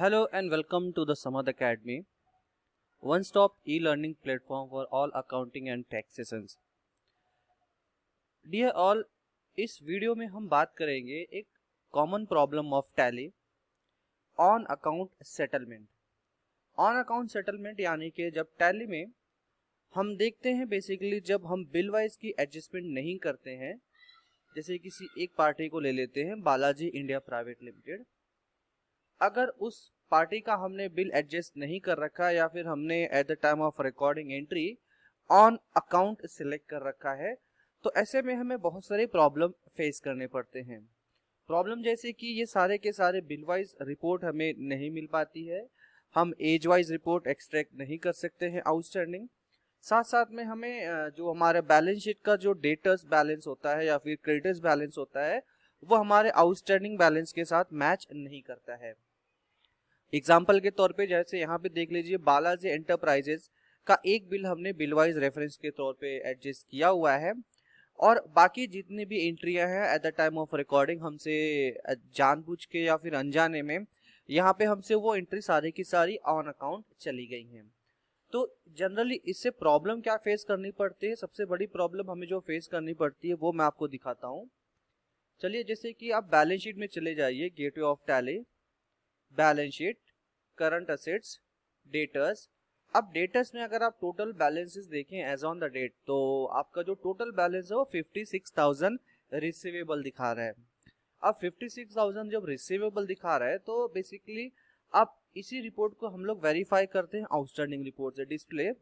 Hello and welcome to the Samad Academy, one-stop e-learning platform for all accounting and tax sessions. Dear all, इस video में हम बात करेंगे एक common problem of tally on account settlement. On account settlement यानी कि जब tally में हम देखते हैं बेसिकली जब हम बिल वाइज की एडजस्टमेंट नहीं करते हैं, जैसे किसी एक पार्टी को ले लेते हैं बालाजी इंडिया प्राइवेट लिमिटेड, अगर उस पार्टी का हमने बिल एडजस्ट नहीं कर रखा या फिर हमने at the time of recording entry on account select कर रखा है, तो ऐसे में हमें बहुत सारे प्रॉब्लम फेस करने पड़ते हैं। प्रॉब्लम जैसे कि ये सारे के सारे बिल वाइज रिपोर्ट हमें नहीं मिल पाती है, हम एज वाइज रिपोर्ट एक्सट्रैक्ट नहीं कर सकते हैं आउटस्टैंडिंग, साथ साथ में हमें जो हमारे बैलेंस शीट का जो डेटर्स बैलेंस होता है या फिर क्रेडिटर्स बैलेंस होता है वो हमारे आउटस्टैंडिंग बैलेंस के साथ मैच नहीं करता है। एग्जाम्पल के तौर पे जैसे यहाँ पे देख लीजिए, बालाजी एंटरप्राइजेस का एक बिल हमने बिल वाइज रेफरेंस के तौर पे एडजस्ट किया हुआ है और बाकी जितनी भी एंट्रियां हैं at the time of recording हमसे जानबूझ के या फिर अनजाने में यहाँ पे हमसे वो एंट्री सारी की सारी ऑन अकाउंट चली गई हैं। तो जनरली इससे प्रॉब्लम क्या फेस करनी पड़ती है, सबसे बड़ी प्रॉब्लम हमें जो फेस करनी पड़ती है वो मैं आपको दिखाता हूँ। चलिए, जैसे कि आप बैलेंस शीट में चले जाइए, gateway of tally, balance sheet, current assets, debtors. अब डेटर्स में अगर आप टोटल बैलेंसेस देखें एज ऑन द डेट, तो आपका जो टोटल बैलेंस है वो 56,000 रिसीवेबल दिखा रहा है। अब 56,000 जब रिसीवेबल दिखा रहा है तो बेसिकली आप इसी रिपोर्ट को हम लोग वेरीफाई करते हैं आउटस्टैंडिंग रिपोर्ट से। Display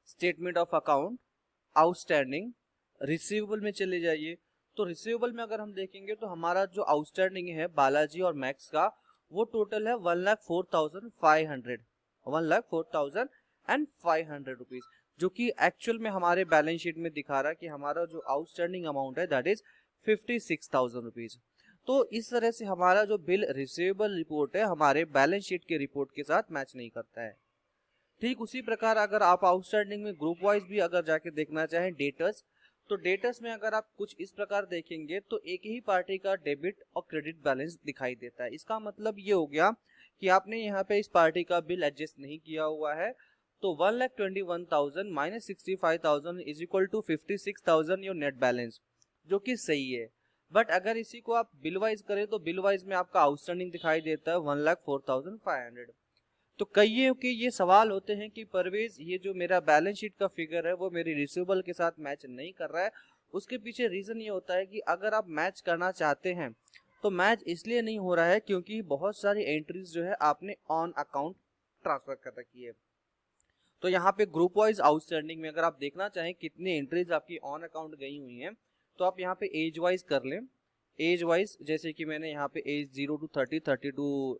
statement of account, outstanding, receivable में चले जाइए। तो रिसीवेबल में अगर हम देखेंगे तो हमारा जो आउटस्टैंडिंग है बालाजी और मैक्स का वो टोटल है 1,04,500 1,04,500 रुपीज, जो कि एक्चुअल में हमारे बैलेंस शीट में दिखा रहा है कि हमारा जो आउटस्टैंडिंग अमाउंट है दैट इज 56,000 रुपीज। तो इस तरह से हमारा जो बिल रिसीवेबल रिपोर्ट है हमारे बैलेंस शीट के रिपोर्ट के साथ मैच नहीं करता है। ठीक उसी प्रकार अगर आप आउटस्टैंडिंग में ग्रुप वाइज भी अगर जाके देखना चाहें डेटर्स, तो डेटर्स में अगर आप कुछ इस प्रकार देखेंगे तो एक ही पार्टी का डेबिट और क्रेडिट बैलेंस दिखाई देता है। इसका मतलब ये हो गया कि आपने यहाँ पे इस पार्टी का बिल एडजस्ट नहीं किया हुआ है, तो 1,21,000 minus 65,000 is equal to 56,000 your net balance, जो कि सही है। बट अगर इसी को आप बिल वाइज करें तो बिल वाइज में आपका आउटस्टैंडिंग दिखाई देता है 1,04,500। तो कई के ये सवाल होते हैं कि परवेज ये जो मेरा बैलेंस शीट का फिगर है वो मेरी रिसीवेबल के साथ मैच नहीं कर रहा है। उसके पीछे रीजन ये होता है कि अगर आप मैच करना चाहते हैं तो मैच इसलिए नहीं हो रहा है क्योंकि बहुत सारी एंट्रीज जो है आपने ऑन अकाउंट ट्रांसफर कर रखी है। तो यहाँ पे ग्रुप वाइज आउटस्टैंडिंग में अगर आप देखना चाहें कितनी एंट्रीज आपकी ऑन अकाउंट गई हुई हैं, तो आप यहाँ पे एज वाइज कर लें। एज वाइज जैसे कि मैंने यहाँ पे एज 0 to 30, 30 to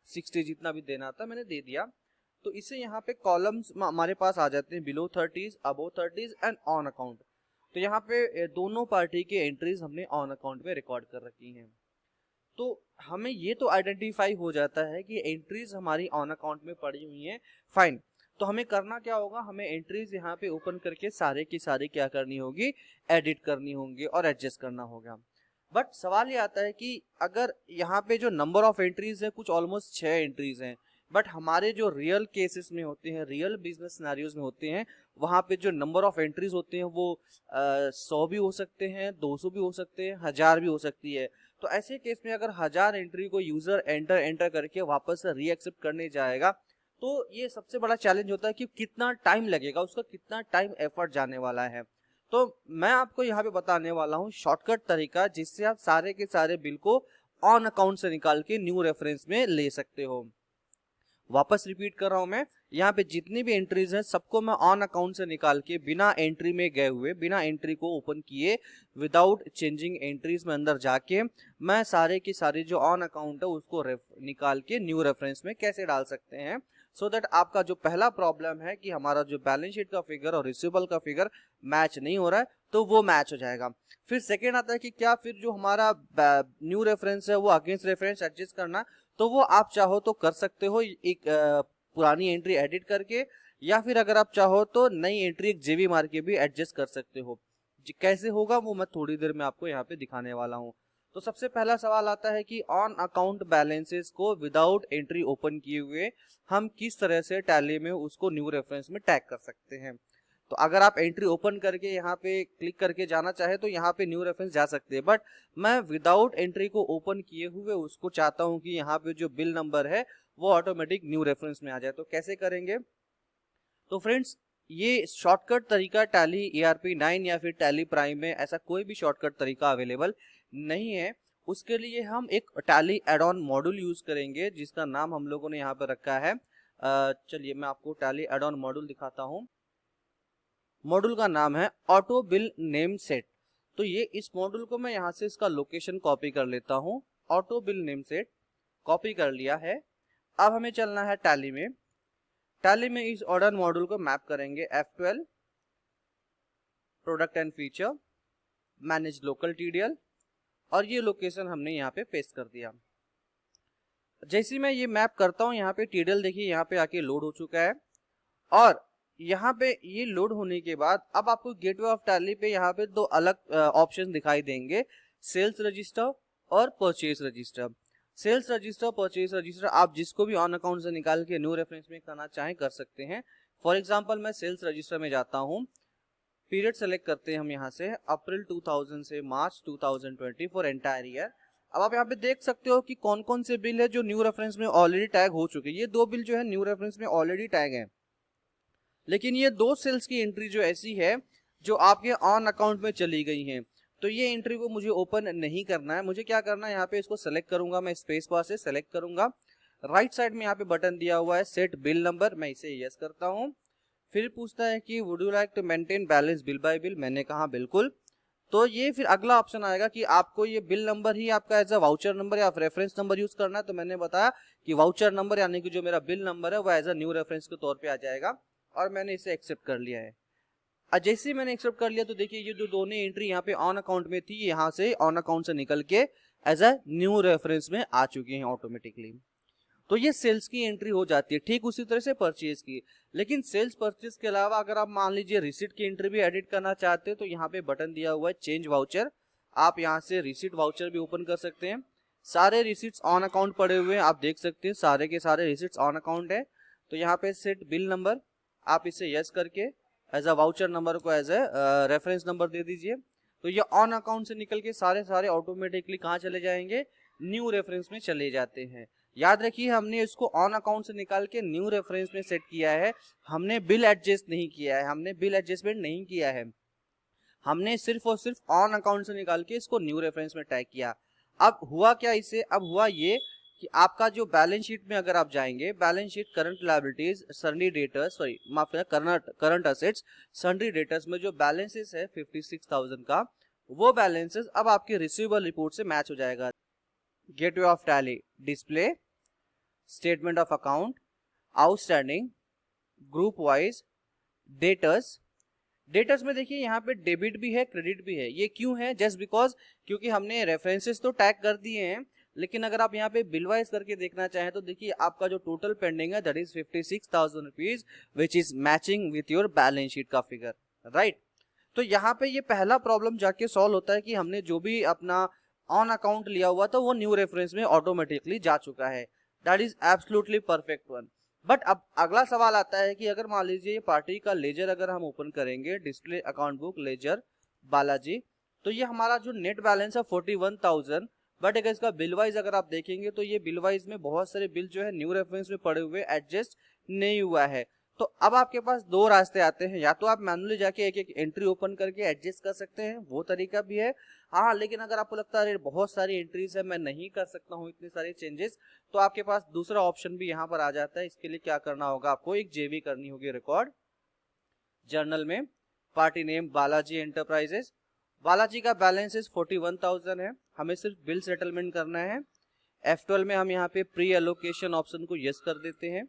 60 जितना भी देना था मैंने दे दिया। तो इससे यहाँ पे कॉलम्स हमारे पास आ जाते हैं below 30s, above 30s and on account. तो यहाँ पे दोनों पार्टी के एंट्रीज हमने ऑन अकाउंट में रिकॉर्ड कर रखी हैं। तो हमें ये तो आइडेंटिफाई हो जाता है कि एंट्रीज हमारी ऑन अकाउंट में पड़ी हुई हैं, फाइन। तो हमें करना क्या होगा, हमें एंट्रीज यहाँ पे ओपन करके सारे की सारी क्या करनी होगी, एडिट करनी होंगी और एडजस्ट करना होगा। बट सवाल ये आता है कि अगर यहाँ पे जो नंबर ऑफ एंट्रीज है कुछ ऑलमोस्ट 6 एंट्रीज हैं, बट हमारे जो रियल केसेस में होते हैं, रियल बिजनेस सिनेरियोज में होते हैं, वहाँ पे जो नंबर ऑफ एंट्रीज होते हैं वो 100 भी हो सकते हैं, 200 भी हो सकते हैं, 1000 भी हो सकती है। तो ऐसे केस में अगर 1000 एंट्री को यूजर एंटर करके वापस से रीएक्सेप्ट करने जाएगा तो ये सबसे बड़ा चैलेंज होता है कि कितना टाइम लगेगा, उसका कितना टाइम एफर्ट जाने वाला है। तो मैं आपको यहाँ पे बताने वाला हूँ शॉर्टकट तरीका जिससे आप सारे के सारे बिल को ऑन अकाउंट से निकाल के न्यू रेफरेंस में ले सकते हो। वापस रिपीट कर रहा हूं मैं, यहाँ पे जितनी भी एंट्रीज हैं सबको मैं ऑन अकाउंट से निकाल के बिना एंट्री में गए हुए, बिना एंट्री को ओपन किए, विदाउट चेंजिंग एंट्रीज में अंदर जाके मैं सारे की सारी जो ऑन अकाउंट है उसको निकाल के न्यू रेफरेंस में कैसे डाल सकते हैं, सो दैट आपका जो पहला प्रॉब्लम है कि हमारा जो बैलेंस शीट का फिगर और रिसीवेबल का फिगर मैच नहीं हो रहा है तो वो मैच हो जाएगा। फिर सेकेंड आता है कि क्या फिर जो हमारा न्यू रेफरेंस है वो अगेंस्ट रेफरेंस एडजस्ट करना, तो वो आप चाहो तो कर सकते हो एक पुरानी एंट्री एडिट करके, या फिर अगर आप चाहो तो नई एंट्री एक जेबी मार के भी एडजस्ट कर सकते हो। कैसे होगा वो मैं थोड़ी देर में आपको यहाँ पे दिखाने वाला हूँ। तो सबसे पहला सवाल आता है कि ऑन अकाउंट बैलेंसेस को विदाउट एंट्री ओपन किए हुए हम किस तरह से टैली में उसको न्यू रेफरेंस में टैग कर सकते हैं। तो अगर आप एंट्री ओपन करके यहाँ पे क्लिक करके जाना चाहे तो यहाँ पे न्यू रेफरेंस जा सकते हैं, बट मैं विदाउट एंट्री को ओपन किए हुए उसको चाहता हूँ कि यहाँ पे जो बिल नंबर है वो ऑटोमेटिक न्यू रेफरेंस में आ जाए। तो कैसे करेंगे? तो फ्रेंड्स, ये शॉर्टकट तरीका टैली ERP9 या फिर टैली प्राइम में ऐसा कोई भी शॉर्टकट तरीका अवेलेबल नहीं है। उसके लिए हम एक Tally add on module use करेंगे जिसका नाम हम लोगों ने यहाँ पर रखा है, चलिए मैं आपको टैली एड ऑन मॉड्यूल दिखाता हूँ। मॉड्यूल का नाम है ऑटो बिल नेम सेट। तो ये इस मॉड्यूल को मैं यहाँ से इसका लोकेशन कॉपी कर लेता हूँ। Auto bill name set copy कर लिया है। अब हमें चलना है टैली में। टैली में इस ऑर्डर मॉड्यूल को मैप करेंगे F12 product and feature, manage local TDL, और ये लोकेशन हमने यहाँ पे पेस्ट कर दिया। जैसे मैं ये मैप करता हूँ यहाँ पे TDL देखिए यहाँ पे आके लोड हो चुका है, और यहाँ पे ये लोड होने के बाद अब आपको गेटवे ऑफ टैली पे यहाँ पे दो अलग ऑप्शन दिखाई देंगे, सेल्स रजिस्टर और purchase register. Sales register, purchase register आप जिसको भी ऑन अकाउंट से निकाल के न्यू रेफरेंस में करना चाहें कर सकते हैं। फॉर एग्जांपल मैं सेल्स रजिस्टर में जाता हूँ, पीरियड सेलेक्ट करते हैं हम यहाँ से अप्रैल 2000 से मार्च 2020 फॉर एंटायर ईयर। अब आप यहाँ पे देख सकते हो कि कौन कौन से बिल है जो न्यू रेफरेंस में ऑलरेडी टैग हो चुके हैं। ये दो बिल जो है न्यू रेफरेंस में ऑलरेडी टैग है, लेकिन ये दो सेल्स की एंट्री जो ऐसी है जो आपके ऑन अकाउंट में चली गई हैं, तो ये एंट्री को मुझे ओपन नहीं करना है। मुझे क्या करना है, यहाँ पे इसको सेलेक्ट करूंगा, मैं स्पेस बार से सेलेक्ट करूंगा। राइट साइड में यहाँ पे बटन दिया हुआ है सेट बिल नंबर, मैं इसे यस करता हूँ। फिर पूछता है कि would you like to maintain balance bill by bill, मैंने कहा बिल्कुल। तो ये फिर अगला ऑप्शन आएगा कि आपको ये बिल नंबर ही आपका एज अ वाउचर नंबर या रेफरेंस नंबर यूज करना है। तो मैंने बताया कि वाउचर नंबर यानी कि जो मेरा बिल नंबर है वो एज अ न्यू रेफरेंस के तौर पे आ जाएगा, और मैंने इसे एक्सेप्ट कर लिया है। जैसे ही मैंने एक्सेप्ट कर लिया तो देखिए ये जो दोनों एंट्री यहाँ पे ऑन अकाउंट में थी, यहाँ से ऑन अकाउंट से निकल के एज अ न्यू रेफरेंस में आ चुकी हैं ऑटोमेटिकली। तो ये सेल्स की एंट्री हो जाती है। ठीक उसी तरह से परचेज की, लेकिन सेल्स परचेज के अलावा अगर आप मान लीजिए रिसीट की एंट्री भी एडिट करना चाहते हैं तो यहाँ पे बटन दिया हुआ है चेंज वाउचर। आप यहाँ से रिसीट वाउचर भी ओपन कर सकते हैं। सारे रिसीट्स ऑन अकाउंट पड़े हुए हैं, आप देख सकते हैं सारे के सारे रिसीट्स ऑन अकाउंट है। तो यहाँ पे सेट बिल नंबर आप इसे यस करके एज अ वाउचर नंबर को एज ए रेफरेंस नंबर दे दीजिए। तो ये ऑन अकाउंट से निकल के सारे ऑटोमेटिकली कहाँ चले जाएंगे, न्यू रेफरेंस में चले जाते हैं। याद रखिए हमने इसको ऑन अकाउंट से निकाल के न्यू रेफरेंस में सेट किया है, हमने बिल एडजस्ट नहीं किया है, हमने बिल एडजस्टमेंट नहीं किया है, हमने सिर्फ और सिर्फ ऑन अकाउंट से निकाल के इसको न्यू रेफरेंस में टैग किया। अब हुआ क्या इससे, अब हुआ ये कि आपका जो बैलेंस शीट में अगर आप जाएंगे, balance sheet current liabilities sundry debtors, sorry माफ करना, करंट असेट्स सन्ड्री डेटर्स में जो बैलेंसेस है 56,000 का, वो बैलेंसेस अब आपके रिसीवेबल रिपोर्ट से मैच हो जाएगा। Gateway of tally display statement of account, outstanding, group wise, debtors. Debtors में देखिए यहाँ पे डेबिट भी है क्रेडिट भी है। ये क्यों है, जस्ट बिकॉज क्योंकि हमने रेफरेंसेस तो टैग कर दिए हैं, लेकिन अगर आप यहाँ पे बिल वाइज करके देखना चाहें तो देखिए आपका जो टोटल पेंडिंग है that is 56,000 rupees which is matching with your balance sheet का फिगर, राइट। तो यहाँ पे ये पहला प्रॉब्लम जाके सॉल्व होता है कि हमने जो भी अपना ऑन अकाउंट लिया हुआ था वो न्यू रेफरेंस में ऑटोमेटिकली जा चुका है। That is absolutely perfect one. But अब अगला सवाल आता है कि अगर मान लीजिए ये पार्टी का लेजर अगर हम ओपन करेंगे, display account book ledger Balaji, तो ये हमारा जो नेट बैलेंस है 41,000, बट अगर इसका बिल वाइज अगर आप देखेंगे तो ये बिल वाइज में बहुत सारे बिल जो है न्यू रेफरेंस में पड़े हुए एडजस्ट नहीं हुआ है। तो अब आपके पास दो रास्ते आते हैं, या तो आप मैनुअली जाके एक एक एंट्री ओपन करके एडजस्ट कर सकते हैं, वो तरीका भी है। हाँ, लेकिन अगर आपको लगता है बहुत सारी एंट्रीज है मैं नहीं कर सकता हूँ इतने सारे चेंजेस, तो आपके पास दूसरा ऑप्शन भी यहाँ पर आ जाता है। इसके लिए क्या करना होगा, आपको एक जेवी करनी होगी रिकॉर्ड जर्नल में, party name Balaji enterprises, Balaji का बैलेंस इज 41,000 है, हमें सिर्फ बिल सेटलमेंट करना है। F12 में हम यहाँ पे प्री एलोकेशन ऑप्शन को यस कर देते हैं।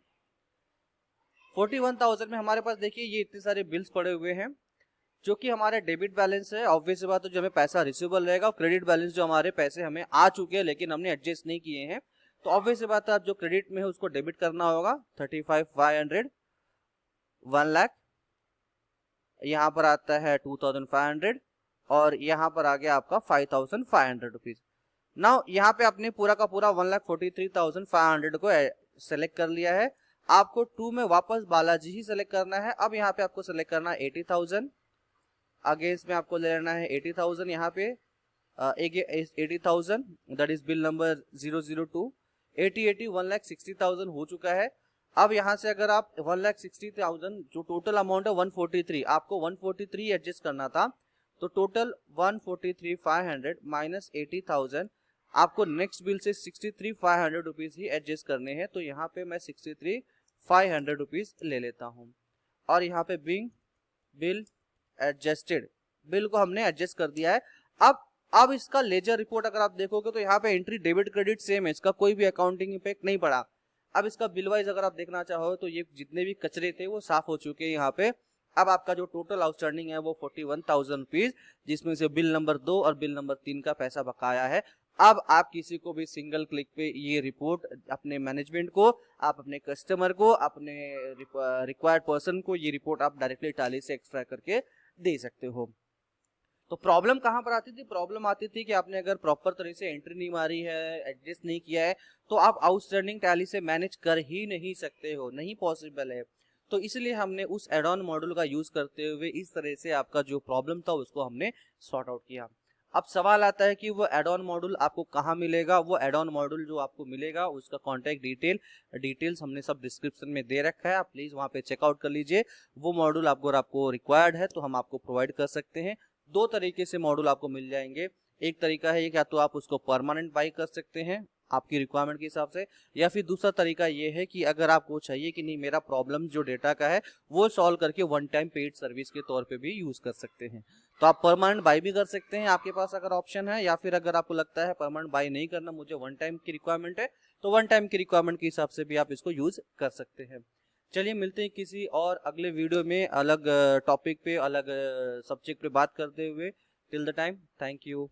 41,000 में हमारे पास देखिए ये इतने सारे बिल्स पड़े हुए हैं जो कि हमारे डेबिट बैलेंस है। ऑब्वियस बात है जो हमें पैसा रिसीवेबल रहेगा, और क्रेडिट बैलेंस जो हमारे पैसे हमें आ चुके हैं लेकिन हमने एडजस्ट नहीं किए हैं, तो ऑब्वियस बात है जो क्रेडिट में है उसको डेबिट करना होगा। 35,500, 1 लाख, यहाँ पर आता है 2,500, और यहाँ पर आ गया आपका 5,500 रुपीज। नाउ यहाँ पे आपने पूरा का पूरा 1,43,500 को सेलेक्ट कर लिया है। आपको 2 में वापस बालाजी ही सेलेक्ट करना है। अब यहाँ पे आपको सेलेक्ट करना है 80,000, आगे इसमें आपको ले लेना है 80,000 यहाँ पे 80,000 दैट इज बिल नंबर 002। 80 1,60,000 हो चुका है। अब यहाँ से अगर आप 1,60,000 जो टोटल अमाउंट है 143, आपको 143 एडजस्ट करना था, तो टोटल 143,500 माइनस 80,000 आपको नेक्स्ट बिल से 63,500 रुपीज ही एडजस्ट करने हैं। तो यहाँ पे मैं 63,500 रुपीज ले लेता हूँ और यहाँ पे बिंग बिल एडजस्टेड, बिल को हमने एडजस्ट कर दिया है। अब इसका लेजर रिपोर्ट अगर आप देखोगे तो यहाँ पे एंट्री डेबिट क्रेडिट सेम है, इसका कोई भी अकाउंटिंग इम्पैक्ट नहीं पड़ा। अब इसका बिल वाइज अगर आप देखना चाहो तो ये जितने भी कचरे थे वो साफ हो चुके हैं यहाँ पे। अब आपका जो टोटल आउटस्टैंडिंग है वो 41,000 रुपीज, जिसमें से बिल नंबर 2 और बिल नंबर 3 का पैसा बकाया है। अब आप किसी को भी सिंगल क्लिक पे ये रिपोर्ट अपने मैनेजमेंट को, आप अपने कस्टमर को, अपने रिक्वायर्ड पर्सन को ये रिपोर्ट आप डायरेक्टली टैली से एक्सट्रैक्ट करके दे सकते हो। तो प्रॉब्लम कहाँ पर आती थी? प्रॉब्लम आती थी कि आपने अगर प्रॉपर तरह से एंट्री नहीं मारी है, एडजस्ट नहीं किया है, तो आप आउटस्टैंडिंग टैली से मैनेज कर ही नहीं सकते हो, नहीं पॉसिबल है। तो इसलिए हमने उस एड ऑन मॉड्यूल का यूज करते हुए इस तरह से आपका जो प्रॉब्लम था उसको हमने सॉर्ट आउट किया। अब सवाल आता है कि वो एड ऑन मॉड्यूल आपको कहाँ मिलेगा? वो एड ऑन मॉड्यूल जो आपको मिलेगा उसका कॉन्टैक्ट डिटेल्स हमने सब डिस्क्रिप्शन में दे रखा है, आप प्लीज वहाँ पे चेकआउट कर लीजिए। वो मॉड्यूल आपको रिक्वायर्ड है तो हम आपको प्रोवाइड कर सकते हैं। 2 तरीके से मॉड्यूल आपको मिल जाएंगे। एक तरीका है क्या तो आप उसको परमानेंट बाई कर सकते हैं आपकी रिक्वायरमेंट के हिसाब से, या फिर दूसरा तरीका ये है कि अगर आपको चाहिए कि नहीं मेरा प्रॉब्लम जो डेटा का है वो सॉल्व करके वन टाइम पेड सर्विस के तौर पे भी यूज कर सकते हैं, तो आप परमानेंट बाई भी कर सकते हैं आपके पास अगर ऑप्शन है। या फिर अगर आपको लगता है परमानेंट बाई नहीं करना, मुझे वन टाइम की रिक्वायरमेंट है, तो वन टाइम की रिक्वायरमेंट के हिसाब से भी आप इसको यूज कर सकते हैं। चलिए मिलते हैं किसी और अगले वीडियो में अलग टॉपिक पे, अलग सब्जेक्ट पे बात करते हुए। Till the time, thank you.